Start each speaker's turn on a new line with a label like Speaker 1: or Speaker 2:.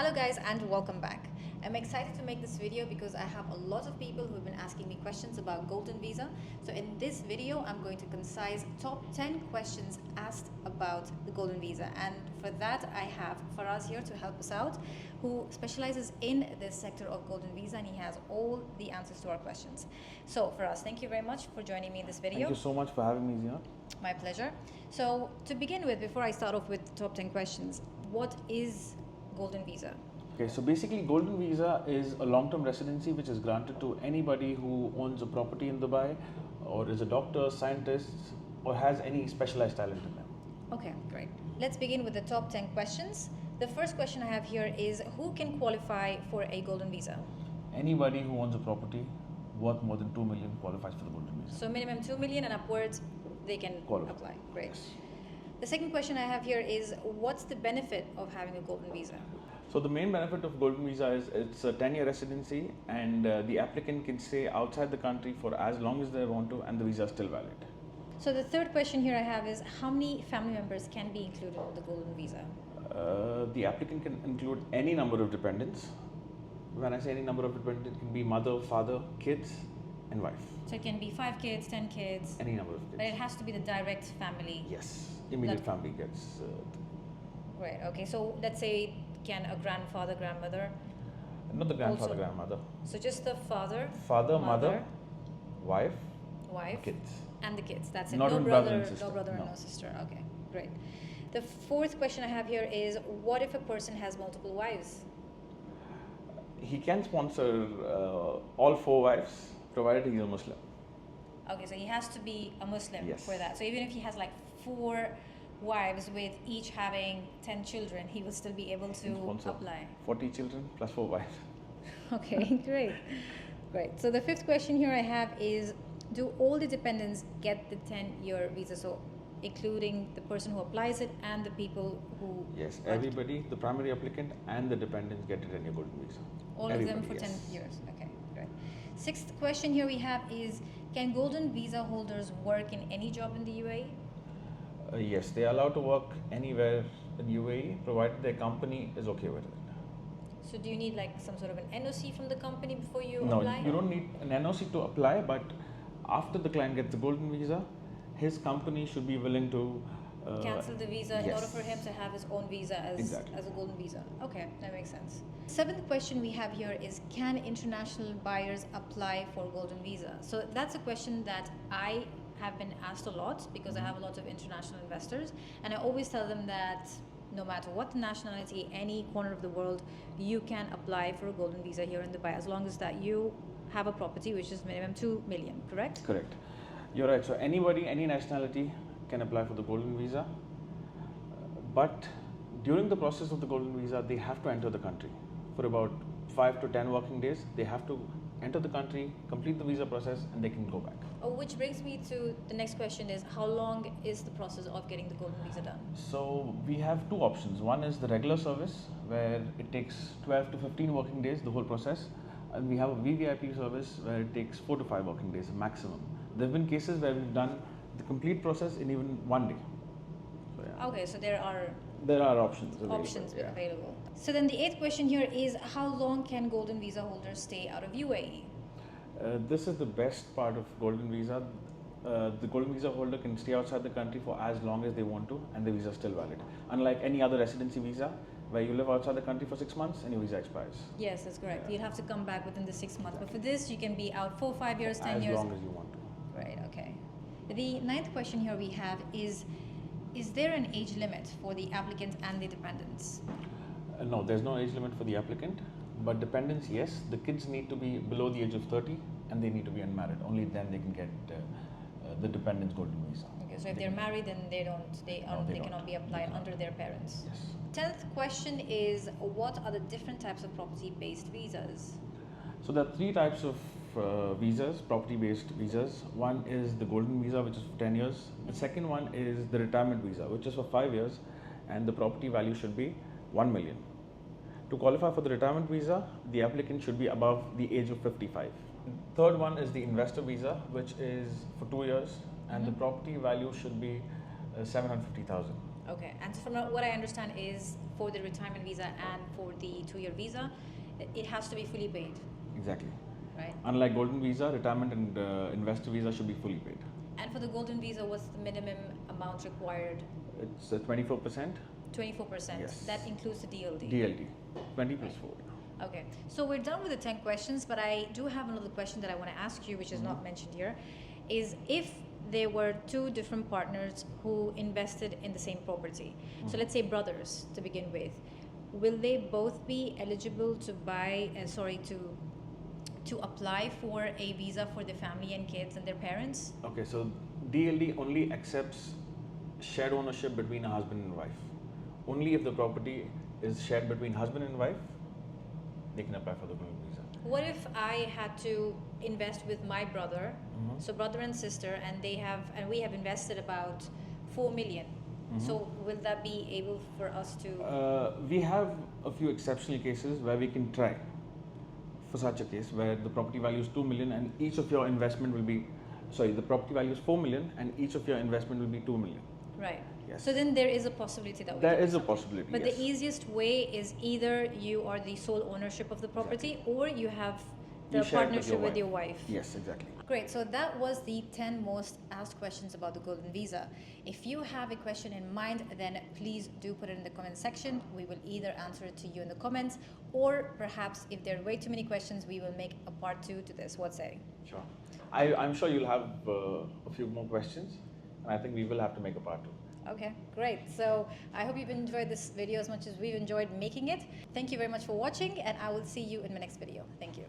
Speaker 1: Hello guys and welcome back. I'm excited to make this video because I have a lot of people who have been asking me questions about Golden Visa. So in this video, I'm going to concise top 10 questions asked about the Golden Visa. And for that, I have Faraz here to help us out, who specializes in this sector of Golden Visa, and he has all the answers to our questions. So Faraz, thank you very much for joining me in this video.
Speaker 2: Thank you so much for having me, Zina.
Speaker 1: My pleasure. So to begin with, before I start off with the top 10 questions, what is Golden Visa?
Speaker 2: Okay, so basically Golden Visa is a long-term residency which is granted to anybody who owns a property in Dubai or is a doctor, scientist or has any specialized talent in them.
Speaker 1: Okay, great. Let's begin with the top 10 questions. The first question I have here is, who can qualify for a Golden Visa?
Speaker 2: Anybody who owns a property worth more than 2 million qualifies for the Golden Visa.
Speaker 1: So minimum 2 million and upwards, they can apply. Great.
Speaker 2: Yes.
Speaker 1: The second question I have here is, what's the benefit of having a Golden Visa?
Speaker 2: So the main benefit of Golden Visa is it's a 10-year residency and the applicant can stay outside the country for as long as they want to and the visa is still valid.
Speaker 1: So the third question here I have is, how many family members can be included in the Golden Visa?
Speaker 2: The applicant can include any number of dependents. When I say any number of dependents, it can be mother, father, kids and wife.
Speaker 1: So it can be 5 kids, 10 kids?
Speaker 2: Any number of kids.
Speaker 1: But it has to be the direct family?
Speaker 2: Yes, immediate family gets...
Speaker 1: Right, okay. So let's say, can a grandfather, grandmother?
Speaker 2: Not the grandfather,
Speaker 1: Also,
Speaker 2: grandmother.
Speaker 1: So just the father,
Speaker 2: Mother, wife, kids.
Speaker 1: and the kids. That's it.
Speaker 2: Not
Speaker 1: No
Speaker 2: even
Speaker 1: brother,
Speaker 2: brother and sister.
Speaker 1: no brother and
Speaker 2: No.
Speaker 1: no sister. Okay, great. The fourth question I have here is, what if a person has multiple wives?
Speaker 2: He can sponsor all 4 wives, provided he is a Muslim.
Speaker 1: Okay, so he has to be a Muslim
Speaker 2: Yes.
Speaker 1: for that. So even if he has like 4 wives with each having 10 children, he will still be able
Speaker 2: He can
Speaker 1: to
Speaker 2: sponsor
Speaker 1: apply.
Speaker 2: 40 children plus 4 wives.
Speaker 1: Okay, great. Great. So the fifth question here I have is, do all the dependents get the 10-year visa? So including the person who applies it and the people who...
Speaker 2: Yes, everybody, the primary applicant and the dependents get it in your Golden Visa.
Speaker 1: All
Speaker 2: Everybody,
Speaker 1: of them for
Speaker 2: yes.
Speaker 1: 10 years. Okay, great. Sixth question here we have is, can Golden Visa holders work in any job in the UAE?
Speaker 2: Yes, they are allowed to work anywhere in UAE, provided their company is okay with it.
Speaker 1: So do you need like some sort of an NOC from the company before you
Speaker 2: No,
Speaker 1: apply?
Speaker 2: you don't need an NOC to apply, but after the client gets the Golden Visa, his company should be willing to
Speaker 1: cancel the visa in
Speaker 2: yes.
Speaker 1: order for him to have his own visa as,
Speaker 2: Exactly.
Speaker 1: as a Golden Visa. Okay, that makes sense. Seventh question we have here is, can international buyers apply for Golden Visa? So that's a question that I have been asked a lot because I have a lot of international investors, and I always tell them that no matter what the nationality, any corner of the world, you can apply for a Golden Visa here in Dubai as long as that you have a property which is minimum 2 million, correct?
Speaker 2: Correct. You're right. So anybody, any nationality can apply for the Golden Visa. But during the process of the Golden Visa, they have to enter the country. For about 5 to 10 working days, they have to enter the country, complete the visa process, and they can go back.
Speaker 1: Oh, which brings me to the next question is, how long is the process of getting the Golden Visa done?
Speaker 2: So we have 2 options. One is the regular service, where it takes 12 to 15 working days, the whole process. And we have a VVIP service where it takes 4 to 5 working days maximum. There have been cases where we've done the complete process in even 1 day. So, yeah.
Speaker 1: Okay, so there are
Speaker 2: options available.
Speaker 1: available. So then the 8th question here is, how long can Golden Visa holders stay out of UAE?
Speaker 2: This is the best part of Golden Visa. The Golden Visa holder can stay outside the country for as long as they want to and the visa is still valid. Unlike any other residency visa where you live outside the country for 6 months and your visa expires.
Speaker 1: Yes, that's correct.
Speaker 2: Yeah.
Speaker 1: You'll have to come back within the 6 months. But for this, you can be out 4, 5 years, 10 years.
Speaker 2: As long as you want to.
Speaker 1: Right, okay. The 9th question here we have is there an age limit for the applicants and the dependents?
Speaker 2: No, there's no age limit for the applicant. But dependents, yes. The kids need to be below the age of 30 and they need to be unmarried. Only then they can get the dependents Golden Visa.
Speaker 1: Okay, so if they're married, then they cannot be applied under their parents.
Speaker 2: Yes.
Speaker 1: 10th question is, what are the different types of property-based visas?
Speaker 2: So there are 3 types of visas, property-based visas. One is the Golden Visa, which is for 10 years. The second one is the retirement visa, which is for 5 years, and the property value should be 1 million. To qualify for the retirement visa, the applicant should be above the age of 55. Third one is the investor visa, which is for 2 years, and the property value should be 750,000.
Speaker 1: Okay, and from what I understand is for the retirement visa and for the 2-year visa, it has to be fully paid,
Speaker 2: Exactly.
Speaker 1: right?
Speaker 2: Unlike Golden Visa, retirement and investor visa should be fully paid.
Speaker 1: And for the Golden Visa, what's the minimum amount required?
Speaker 2: It's 24%.
Speaker 1: 24%.
Speaker 2: Yes.
Speaker 1: That includes the DLD.
Speaker 2: DLT, 20 plus 4.
Speaker 1: Okay, so we're done with the 10 questions, but I do have another question that I want to ask you, which is not mentioned here, is if there were two different partners who invested in the same property, so let's say brothers to begin with, will they both be eligible to to apply for a visa for their family and kids and their parents?
Speaker 2: Okay, so DLD only accepts shared ownership between a husband and wife. Only if the property is shared between husband and wife, they can apply for the Golden Visa.
Speaker 1: What if I had to invest with my brother, so brother and sister, and we have invested about 4 million. So will that be able for us to?
Speaker 2: We have a few exceptional cases where we can try for such a case where the property value is 2 million and each of your investment will be, the property value is 4 million and each of your investment will be 2 million.
Speaker 1: Right.
Speaker 2: Yes.
Speaker 1: So then there is a possibility that we
Speaker 2: There
Speaker 1: can do
Speaker 2: is a
Speaker 1: something.
Speaker 2: possibility.
Speaker 1: But
Speaker 2: yes.
Speaker 1: the easiest way is either you are the sole ownership of the property or you have the
Speaker 2: You share it
Speaker 1: partnership with your wife.
Speaker 2: Yes, exactly.
Speaker 1: Great, so that was the 10 most asked questions about the Golden Visa. If you have a question in mind, then please do put it in the comment section. We will either answer it to you in the comments, or perhaps if there are way too many questions, we will make a part 2 to this. What say?
Speaker 2: Sure. I'm sure you'll have a few more questions, and I think we will have to make a part 2.
Speaker 1: Okay, great. So I hope you've enjoyed this video as much as we've enjoyed making it. Thank you very much for watching, and I will see you in my next video. Thank you.